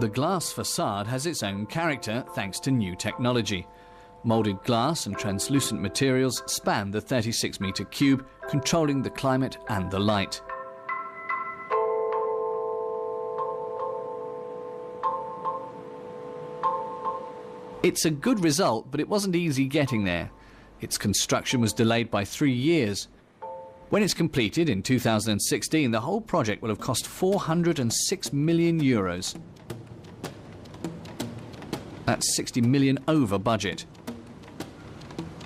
The glass facade has its own character thanks to new technology. Moulded glass and translucent materials span the 36-metre cube, controlling the climate and the light. It's a good result, but it wasn't easy getting there. Its construction was delayed by 3 years. When it's completed in 2016, the whole project will have cost 406 million euros. That's 60 million over budget.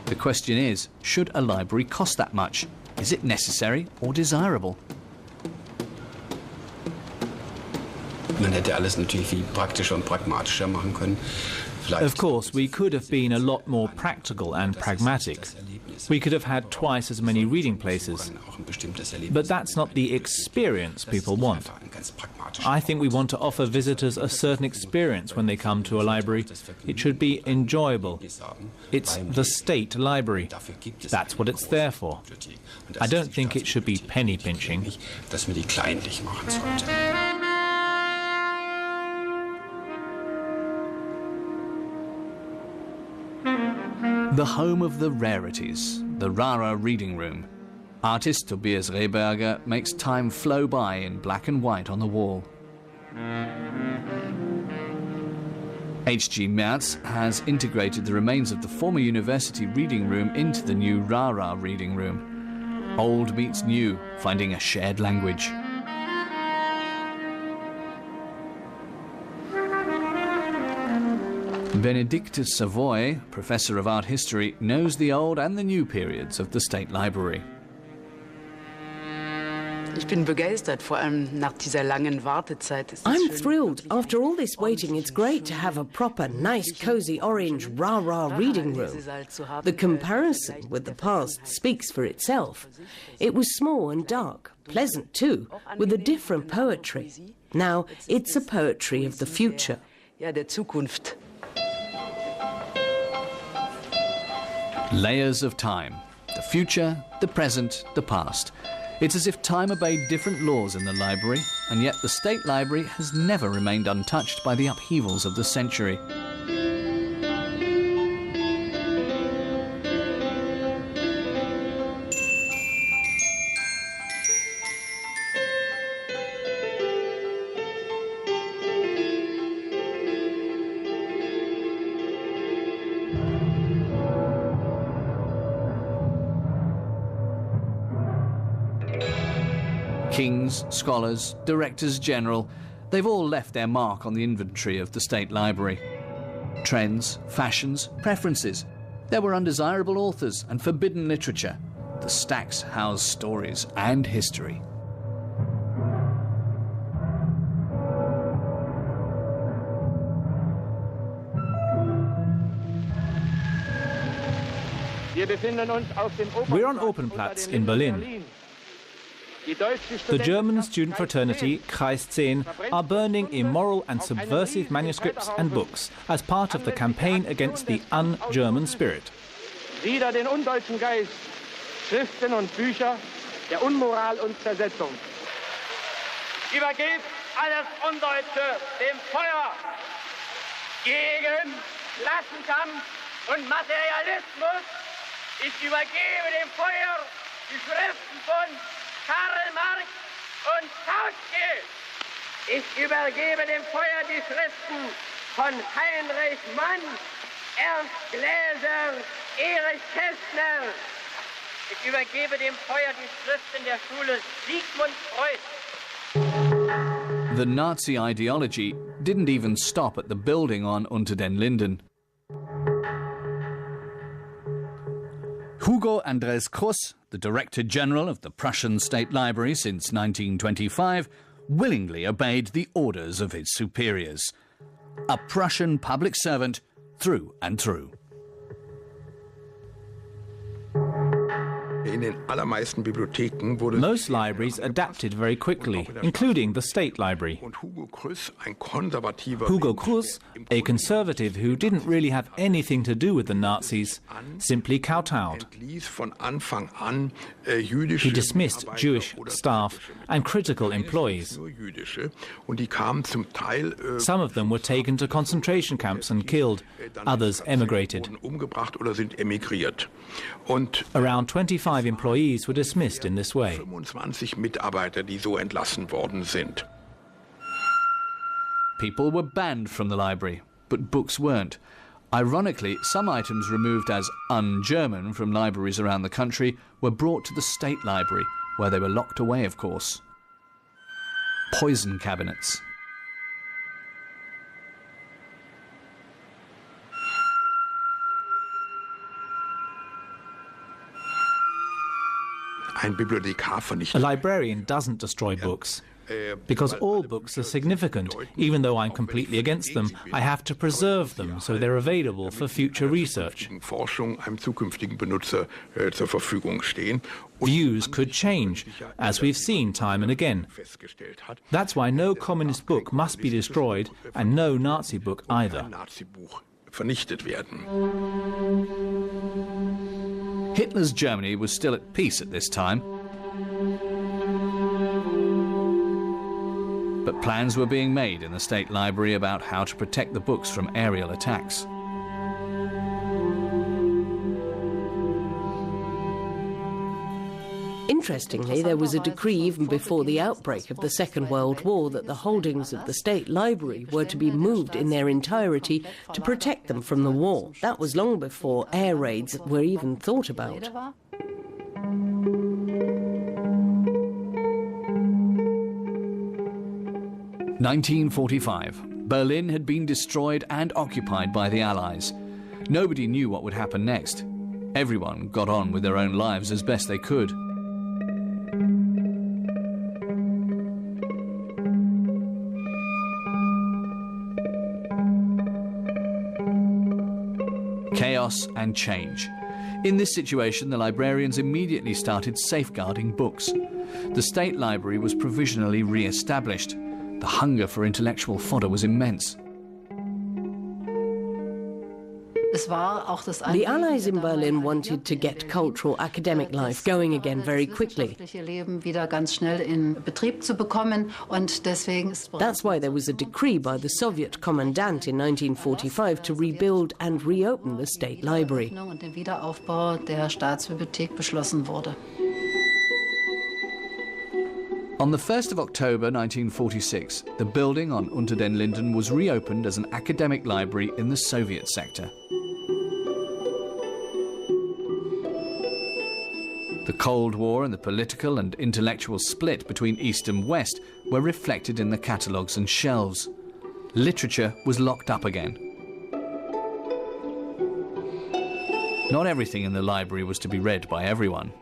The question is, should a library cost that much? Is it necessary or desirable? Man hätte alles natürlich viel praktischer und pragmatischer machen können. Of course, we could have been a lot more practical and pragmatic. We could have had twice as many reading places. But that's not the experience people want. I think we want to offer visitors a certain experience when they come to a library. It should be enjoyable. It's the state library. That's what it's there for. I don't think it should be penny pinching. The home of the rarities, the Rara reading room. Artist Tobias Rehberger makes time flow by in black and white on the wall. H.G. Merz has integrated the remains of the former university reading room into the new Rara reading room. Old meets new, finding a shared language. Benedicte Savoy, professor of art history, knows the old and the new periods of the State Library. I'm thrilled. After all this waiting, it's great to have a proper, nice, cosy, orange, rah-rah reading room. The comparison with the past speaks for itself. It was small and dark, pleasant too, with a different poetry. Now, it's a poetry of the future. Layers of time. The future, the present, the past. It's as if time obeyed different laws in the library, and yet the State Library has never remained untouched by the upheavals of the century. Kings, scholars, directors general, they've all left their mark on the inventory of the State Library. Trends, fashions, preferences. There were undesirable authors and forbidden literature. The stacks house stories and history. We're on Opernplatz in Berlin. The German student fraternity, Kreis 10, are burning immoral and subversive manuscripts and books as part of the campaign against the un-German spirit. Wider den undeutschen Geist, Schriften und Bücher der Unmoral und Zersetzung. Übergebt alles Undeutsche dem Feuer gegen Klassenkampf und Materialismus. Ich übergebe dem Feuer die Schriften von Karl Marx und Kautsky. Ich übergebe dem Feuer die Schriften von Heinrich Mann, Ernst Gläser, Erich Kästner. Ich übergebe dem Feuer die Schriften der Schule Sigmund Freud. The Nazi ideology didn't even stop at the building on Unter den Linden. Hugo Andres Kruss, the Director General of the Prussian State Library since 1925, willingly obeyed the orders of his superiors. A Prussian public servant through and through. Most libraries adapted very quickly, including the State Library. Hugo Kruse, a conservative who didn't really have anything to do with the Nazis, simply kowtowed. He dismissed Jewish staff and critical employees. Some of them were taken to concentration camps and killed, others emigrated. Around 25 employees were dismissed in this way. People were banned from the library, but books weren't. Ironically, some items removed as un-German from libraries around the country were brought to the State Library, where they were locked away, of course. Poison cabinets. A librarian doesn't destroy books, because all books are significant. Even though I'm completely against them, I have to preserve them so they're available for future research. Views could change, as we've seen time and again. That's why no communist book must be destroyed, and no Nazi book either. Hitler's Germany was still at peace at this time, but plans were being made in the State Library about how to protect the books from aerial attacks. Interestingly, there was a decree even before the outbreak of the Second World War that the holdings of the State Library were to be moved in their entirety to protect them from the war. That was long before air raids were even thought about. (1945). Berlin had been destroyed and occupied by the Allies. Nobody knew what would happen next. Everyone got on with their own lives as best they could. Chaos and change. In this situation, the librarians immediately started safeguarding books. The State Library was provisionally re-established. The hunger for intellectual fodder was immense. The Allies in Berlin wanted to get cultural academic life going again very quickly. That's why there was a decree by the Soviet commandant in 1945 to rebuild and reopen the State Library. On the 1st of October 1946, the building on Unter den Linden was reopened as an academic library in the Soviet sector. The Cold War and the political and intellectual split between East and West were reflected in the catalogues and shelves. Literature was locked up again. Not everything in the library was to be read by everyone.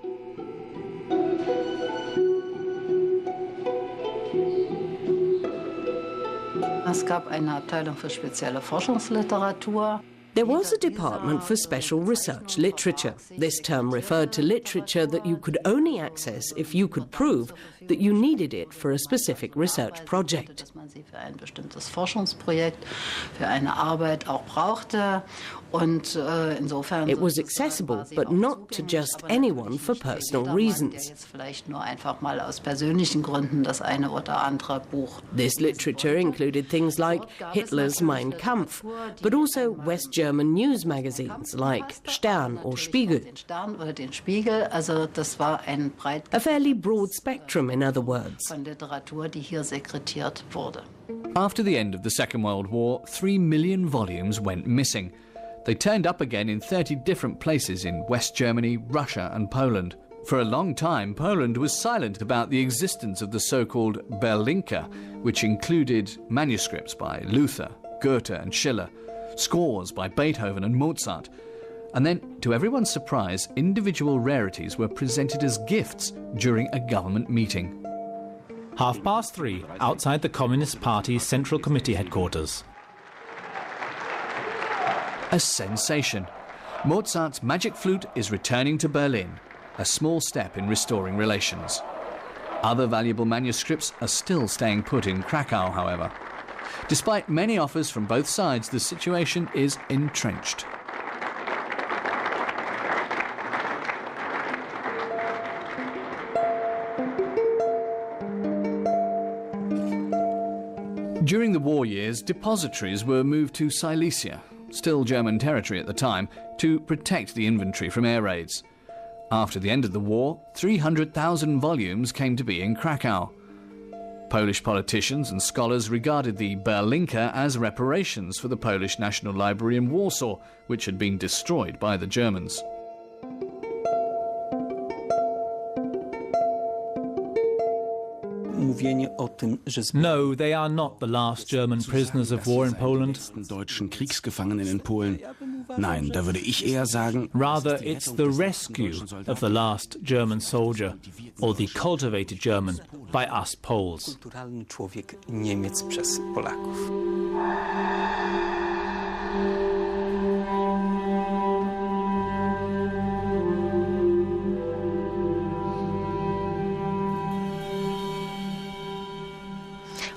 There was a department for special research literature. This term referred to literature that you could only access if you could prove that you needed it for a specific research project. It was accessible, but not to just anyone for personal reasons. This literature included things like Hitler's Mein Kampf, but also West German news magazines like Stern or Spiegel. A fairly broad spectrum, in other words. After the end of the Second World War, 3 million volumes went missing. They turned up again in 30 different places in West Germany, Russia and Poland. For a long time, Poland was silent about the existence of the so-called Berlinka, which included manuscripts by Luther, Goethe and Schiller, scores by Beethoven and Mozart. And then, to everyone's surprise, individual rarities were presented as gifts during a government meeting. 3:30, outside the Communist Party's Central Committee headquarters. A sensation. Mozart's Magic Flute is returning to Berlin. a small step in restoring relations. Other valuable manuscripts are still staying put in Krakow, however. Despite many offers from both sides, the situation is entrenched. During the war years, depositories were moved to Silesia, still German territory at the time, to protect the inventory from air raids. After the end of the war, 300,000 volumes came to be in Krakow. Polish politicians and scholars regarded the Berlinka as reparations for the Polish National Library in Warsaw, which had been destroyed by the Germans. No, they are not the last German prisoners of war in Poland. Deutschen Kriegsgefangenen in Polen. Nein, da würde ich eher sagen, rather it's the rescue of the last German soldier, or the cultivated German, by us Poles.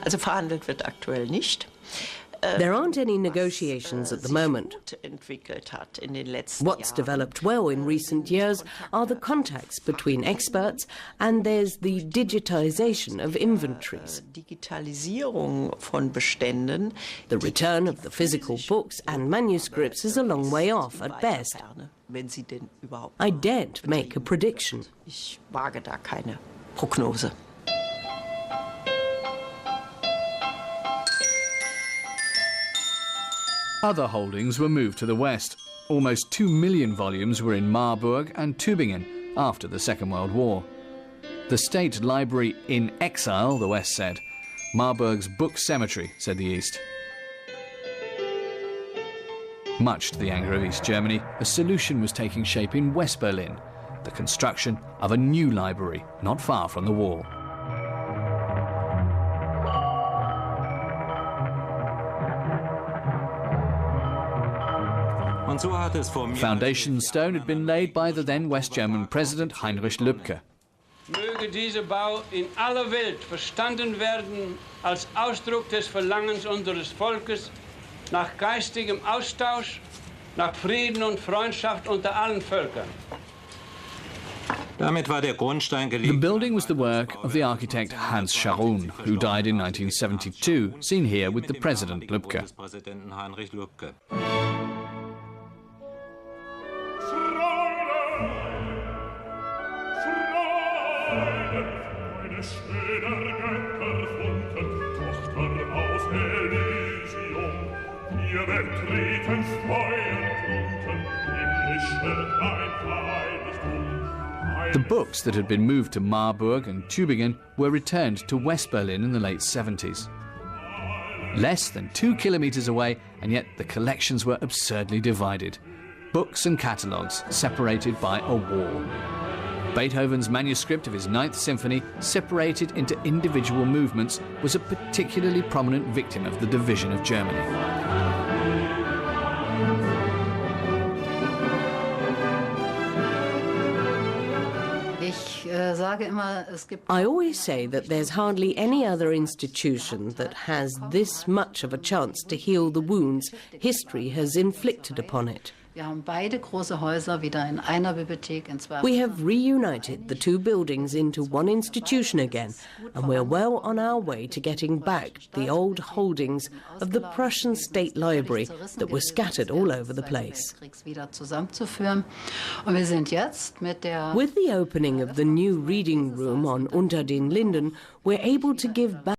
Also verhandelt wird aktuell nicht. There aren't any negotiations at the moment. What's developed well in recent years are the contacts between experts, and there's the digitization of inventories. The return of the physical books and manuscripts is a long way off at best. I daren't make a prediction. Ich wage da keine Prognose. Other holdings were moved to the west. Almost 2 million volumes were in Marburg and Tübingen after the Second World War. The State Library in exile, the West said. Marburg's book cemetery, said the East. Much to the anger of East Germany, a solution was taking shape in West Berlin, the construction of a new library not far from the wall. Foundation stone had been laid by the then West German President Heinrich Lübke. Möge dieser Bau in aller Welt verstanden werden als Ausdruck des Verlangens unseres Volkes nach geistigem Austausch, nach Frieden und Freundschaft unter allen Völkern. The building was the work of the architect Hans Scharoun, who died in 1972, seen here with the President Lübke. The books that had been moved to Marburg and Tübingen were returned to West Berlin in the late 70s. Less than 2 kilometers away, and yet the collections were absurdly divided. Books and catalogues separated by a wall. Beethoven's manuscript of his Ninth Symphony, separated into individual movements, was a particularly prominent victim of the division of Germany. I always say that there's hardly any other institution that has this much of a chance to heal the wounds history has inflicted upon it. We have reunited the two buildings into one institution again, and we're well on our way to getting back the old holdings of the Prussian State Library that were scattered all over the place. With the opening of the new reading room on Unter den Linden, we're able to give back